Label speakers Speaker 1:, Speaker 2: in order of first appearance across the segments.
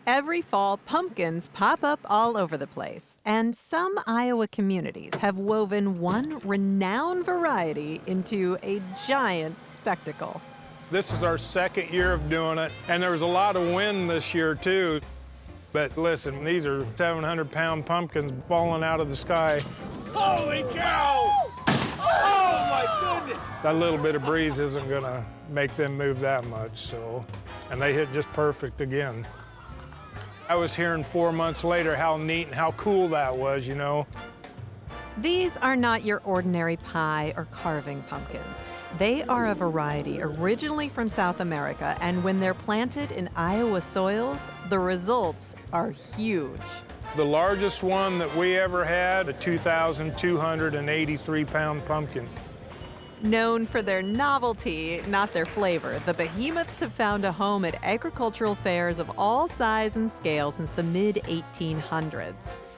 Speaker 1: Every fall, pumpkins pop up all over the place, and some Iowa communities have woven one renowned variety into a giant spectacle.
Speaker 2: This is our second year of doing it, and there was a lot of wind this year, too. But listen, these are 700-pound pumpkins falling out of the sky.
Speaker 3: Holy cow! Oh, my goodness!
Speaker 2: That little bit of breeze isn't going to make them move that much, so. And they hit just perfect again. I was hearing 4 months later how neat and how cool that was, you know.
Speaker 1: These are not your ordinary pie or carving pumpkins. They are a variety originally from South America, and when they're planted in Iowa soils, the results are huge.
Speaker 2: The largest one that we ever had, a 2,283-pound pumpkin.
Speaker 1: Known for their novelty, not their flavor, the behemoths have found a home at agricultural fairs of all size and scale since the mid-1800s.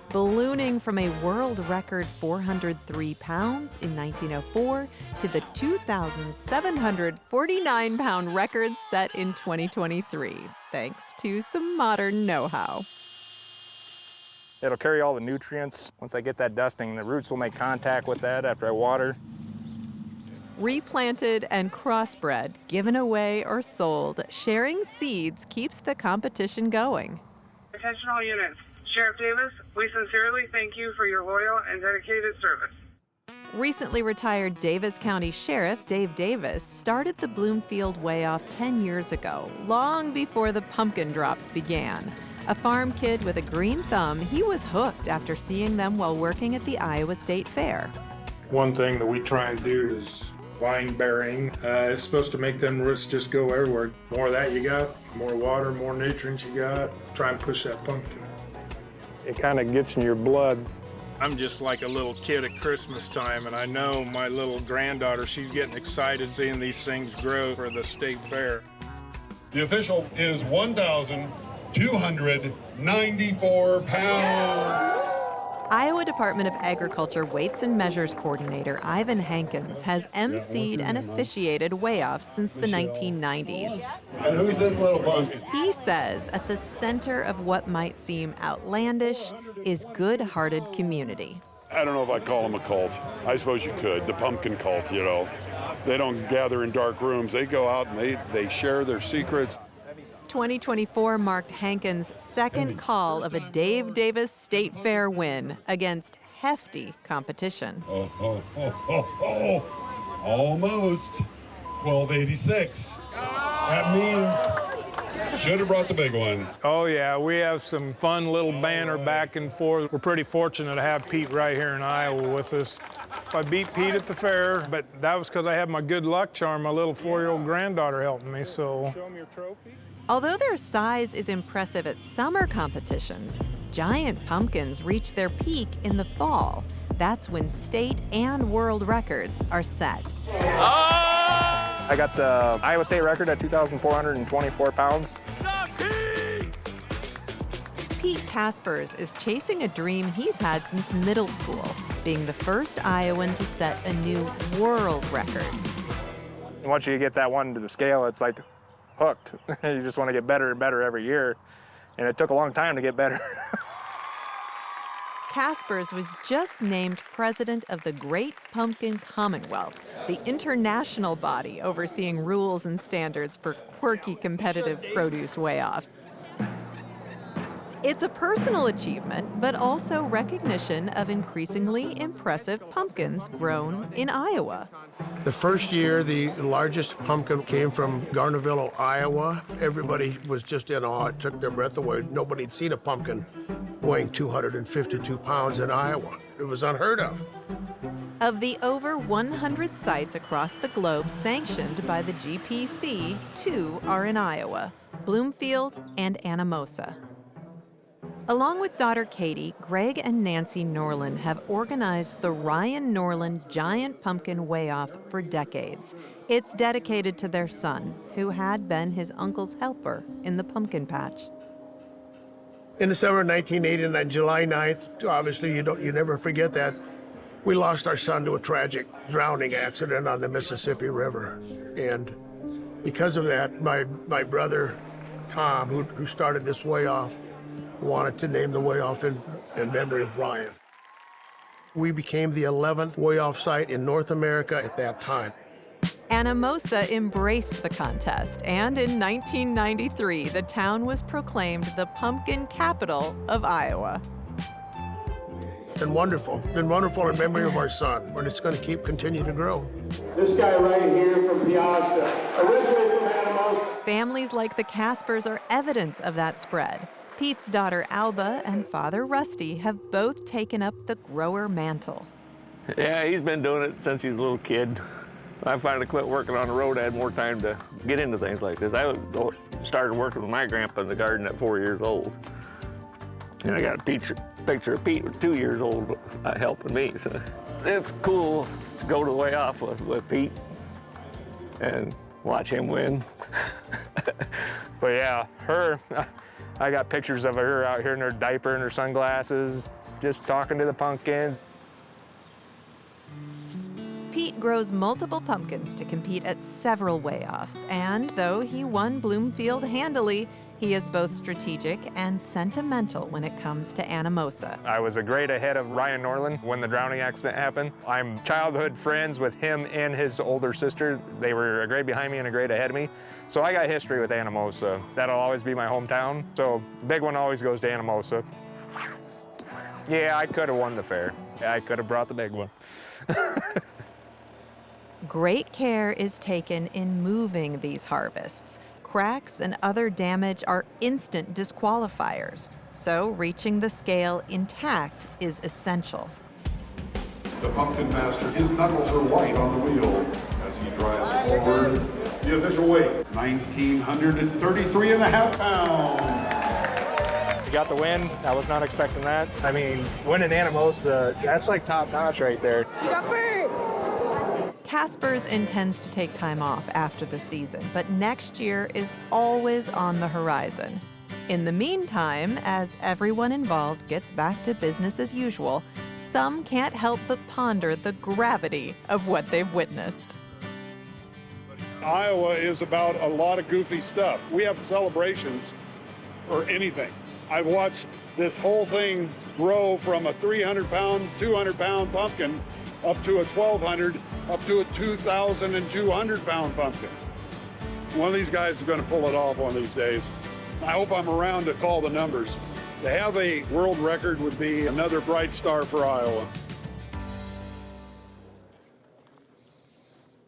Speaker 1: Ballooning from a world record 403 pounds in 1904 to the 2,749-pound record set in 2023, thanks to some modern know-how.
Speaker 4: It'll carry all the nutrients. Once I get that dusting, the roots will make contact with that after I water.
Speaker 1: Replanted and crossbred, given away or sold, sharing seeds keeps the competition going.
Speaker 5: Attention all units. Sheriff Davis, we sincerely thank you for your loyal and dedicated service.
Speaker 1: Recently retired Davis County Sheriff Dave Davis started the Bloomfield Way-Off 10 years ago, long before the pumpkin drops began. A farm kid with a green thumb, he was hooked after seeing them while working at the Iowa State Fair.
Speaker 2: One thing that we try and do is vine bearing. It's supposed to make them roots just go everywhere. More of that you got, more water, more nutrients you got. Try and push that pumpkin. It kind of gets in your blood. I'm just like a little kid at Christmas time, and I know my little granddaughter, she's getting excited seeing these things grow for the state fair.
Speaker 6: The official is 1,294 pounds.
Speaker 1: Iowa Department of Agriculture Weights and Measures Coordinator Ivan Hankins has emceed and officiated weigh-offs since the 1990s.
Speaker 6: And who's this little pumpkin?
Speaker 1: He says at the center of what might seem outlandish is good-hearted community.
Speaker 7: I don't know if I'd call them a cult. I suppose you could, the pumpkin cult, you know. They don't gather in dark rooms. They go out and they share their secrets.
Speaker 1: 2024 marked Hankins' second call of a Dave Davis State Fair win against hefty competition.
Speaker 6: Almost 1286. That means should have brought the big one.
Speaker 2: Oh yeah, we have some fun little banter back and forth. We're pretty fortunate to have Pete right here in Iowa with us. I beat Pete at the fair, but that was because I had my good luck charm, my little 4-year-old granddaughter helping me, so.
Speaker 4: Show them your trophy.
Speaker 1: Although their size is impressive at summer competitions, giant pumpkins reach their peak in the fall. That's when state and world records are set.
Speaker 4: I got the Iowa State record at 2,424 pounds.
Speaker 1: Pete Kaspers is chasing a dream he's had since middle school, being the first Iowan to set a new world record.
Speaker 4: And once you get that one to the scale, it's like hooked. You just want to get better and better every year. And it took a long time to get better.
Speaker 1: Kaspers was just named president of the Great Pumpkin Commonwealth, the international body overseeing rules and standards for quirky competitive produce weigh-offs. It's a personal achievement, but also recognition of increasingly impressive pumpkins grown in Iowa.
Speaker 8: The first year, the largest pumpkin came from Garnerville, Iowa. Everybody was just in awe. It took their breath away. Nobody had seen a pumpkin weighing 252 pounds in Iowa. It was unheard of.
Speaker 1: Of the over 100 sites across the globe sanctioned by the GPC, 2 are in Iowa, Bloomfield and Anamosa. Along with daughter Katie, Greg and Nancy Norland have organized the Ryan Norland Giant Pumpkin Weigh-Off for decades. It's dedicated to their son, who had been his uncle's helper in the pumpkin patch.
Speaker 8: In the summer of 1989, July 9th, obviously you never forget that, we lost our son to a tragic drowning accident on the Mississippi River. And because of that, my brother Tom, who started this way off, wanted to name the way off in memory of Ryan. We became the 11th way off site in North America at that time.
Speaker 1: Anamosa embraced the contest, and in 1993, the town was proclaimed the pumpkin capital of Iowa.
Speaker 8: Been wonderful in memory of our son, and it's going to continue to grow.
Speaker 3: This guy right here from Piasta, originally from Anamosa.
Speaker 1: Families like the Caspers are evidence of that spread. Pete's daughter Alba and father Rusty have both taken up the grower mantle.
Speaker 9: Yeah, he's been doing it since he's a little kid. I finally quit working on the road. I had more time to get into things like this. I started working with my grandpa in the garden at 4 years old. And I got a picture of Pete with 2 years old helping me. So it's cool to go to the way off with Pete and watch him win.
Speaker 4: But yeah, I got pictures of her out here in her diaper and her sunglasses, just talking to the pumpkins.
Speaker 1: Pete grows multiple pumpkins to compete at several way-offs, and though he won Bloomfield handily, he is both strategic and sentimental when it comes to Anamosa.
Speaker 4: I was a grade ahead of Ryan Norland when the drowning accident happened. I'm childhood friends with him and his older sister. They were a grade behind me and a grade ahead of me. So I got history with Anamosa. That'll always be my hometown. So the big one always goes to Anamosa. Yeah, I could have won the fair. I could have brought the big one.
Speaker 1: Great care is taken in moving these harvests. Cracks and other damage are instant disqualifiers, so reaching the scale intact is essential.
Speaker 6: The pumpkin master, his knuckles are white on the wheel as he drives forward. The official weight, 1,933 and a half pounds.
Speaker 4: You got the win. I was not expecting that. I mean, winning Anamosa, that's like top notch right there.
Speaker 10: You got first!
Speaker 1: Caspers intends to take time off after the season, but next year is always on the horizon. In the meantime, as everyone involved gets back to business as usual, some can't help but ponder the gravity of what they've witnessed.
Speaker 6: Iowa is about a lot of goofy stuff. We have celebrations for anything. I've watched this whole thing grow from a 300-pound, 200-pound pumpkin up to a 1,200, up to a 2,200-pound pumpkin. One of these guys is going to pull it off one of these days. I hope I'm around to call the numbers. To have a world record would be another bright star for Iowa.